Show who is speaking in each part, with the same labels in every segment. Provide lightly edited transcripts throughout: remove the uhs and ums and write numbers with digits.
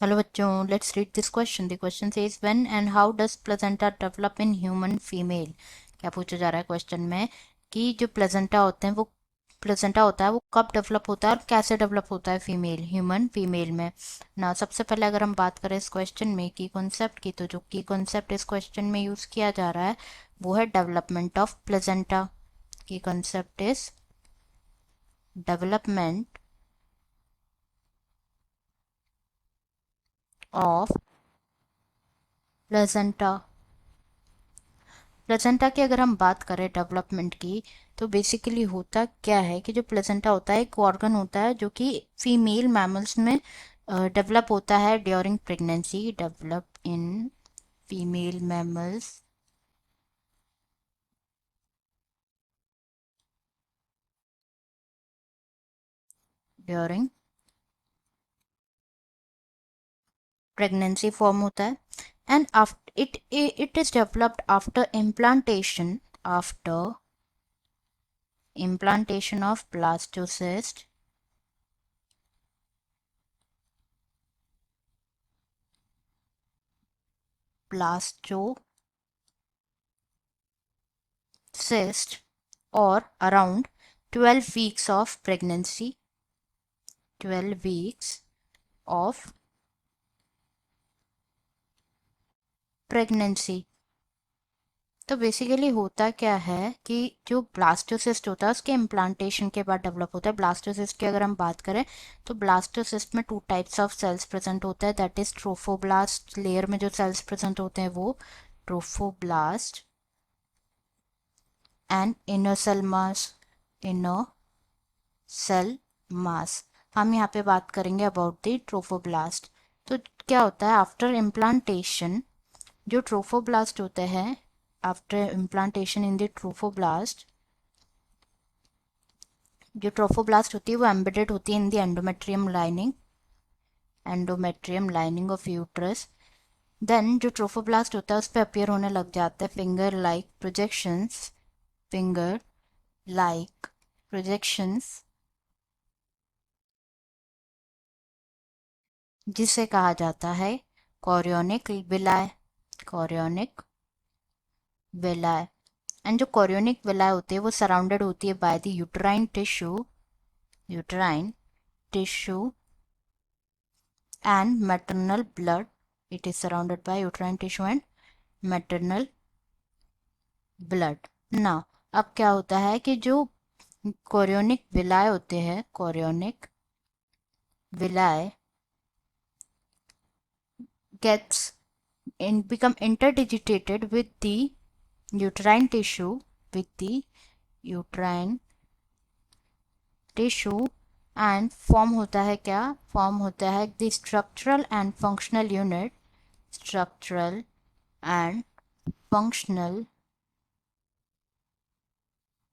Speaker 1: Hello बच्चों, let's read this question. The question says when and how does placenta develop in human female. क्या पूछा जा रहा है क्वेश्चन में कि जो प्लेजेंटा होते हैं वो प्लेजेंटा होता है वो कब डेवलप होता है और कैसे डेवलप होता है फीमेल ह्यूमन फीमेल में. ना सबसे पहले अगर हम बात करें इस क्वेश्चन में की कॉन्सेप्ट की, तो जो की कॉन्सेप्ट इस क्वेश्चन में यूज किया जा रहा है वो है डेवलपमेंट ऑफ प्लेजेंटा. की concept is development of placenta. Placenta की अगर हम बात करें डेवलपमेंट की, तो बेसिकली होता क्या है कि जो प्लेसेंटा होता है एक ऑर्गन होता है जो कि फीमेल मैमल्स में डेवलप होता है during pregnancy. Develop in female mammals during pregnancy form होता है. And after it is developed after implantation of blastocyst or around 12 weeks of pregnancy. 12 weeks of pregnancy. तो बेसिकली होता क्या है कि जो ब्लास्टोसिस्ट होता है उसके इम्प्लांटेशन के बाद डेवलप होता है. ब्लास्टोसिस्ट की अगर हम बात करें तो ब्लास्टोसिस्ट में 2 टाइप्स ऑफ सेल्स प्रेजेंट होता है. That is trophoblast. लेयर में जो सेल्स प्रेजेंट होते हैं वो trophoblast and inner cell mass. Inner cell mass. हम यहाँ पे बात करेंगे अबाउट द ट्रोफोब्लास्ट. तो क्या होता है आफ्टर इम्प्लांटेशन, जो ट्रोफोब्लास्ट होते हैं after implantation in the trophoblast, जो ट्रोफोब्लास्ट होती है वो एम्बेडेड होती है in the endometrium lining of uterus. Then जो ट्रोफोब्लास्ट होता है उस पर अपियर होने लग जाता है फिंगर लाइक प्रोजेक्शंस जिसे कहा जाता है कोरियोनिक विलाय. कोरियोनिक विलाय. एंड जो कोरियोनिक विलाय होती है वो सराउंडेड होती है by the uterine tissue and maternal blood. It is surrounded by uterine tissue and maternal blood. Now, अब क्या होता है कि जो कोरियोनिक विलाय होते हैं, chorionic विलाय gets become interdigitated with the uterine tissue, with the uterine tissue and form होता है क्या? फॉर्म होता है the structural and functional unit. Structural and functional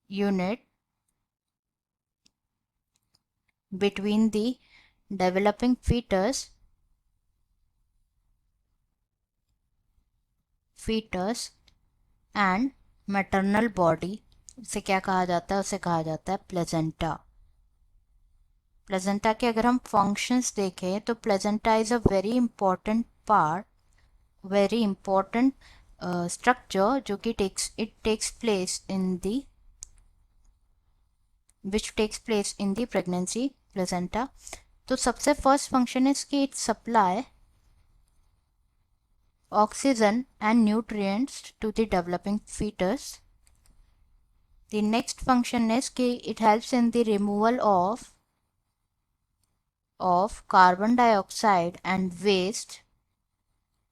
Speaker 1: unit between the developing fetus and maternal body. इसे क्या कहा जाता है? उसे कहा जाता है प्लेजेंटा. प्लेजेंटा के अगर हम फंक्शंस देखें तो placenta is a very important part, very important structure जो कि takes place in the pregnancy placenta. तो सबसे फर्स्ट फंक्शन is कि it supply oxygen and nutrients to the developing fetus. The next function is कि it helps in the removal of carbon dioxide and waste,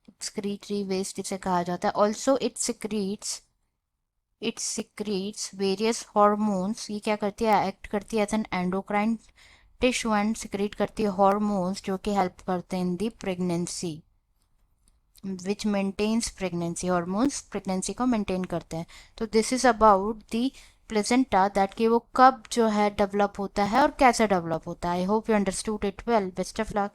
Speaker 1: excretory waste इसे कहा जाता है. Also it secretes various hormones. ये क्या करती है? एक्ट करती है as an endocrine tissue and secrete करती है हॉर्मोन्स जो कि हेल्प करते हैं in the pregnancy, which maintains pregnancy. Hormones pregnancy को मेंटेन करते हैं. तो this is about the placenta, that कि वो कब जो है डेवलप होता है और कैसे डेवलप होता है. I hope you understood it well. Best of luck.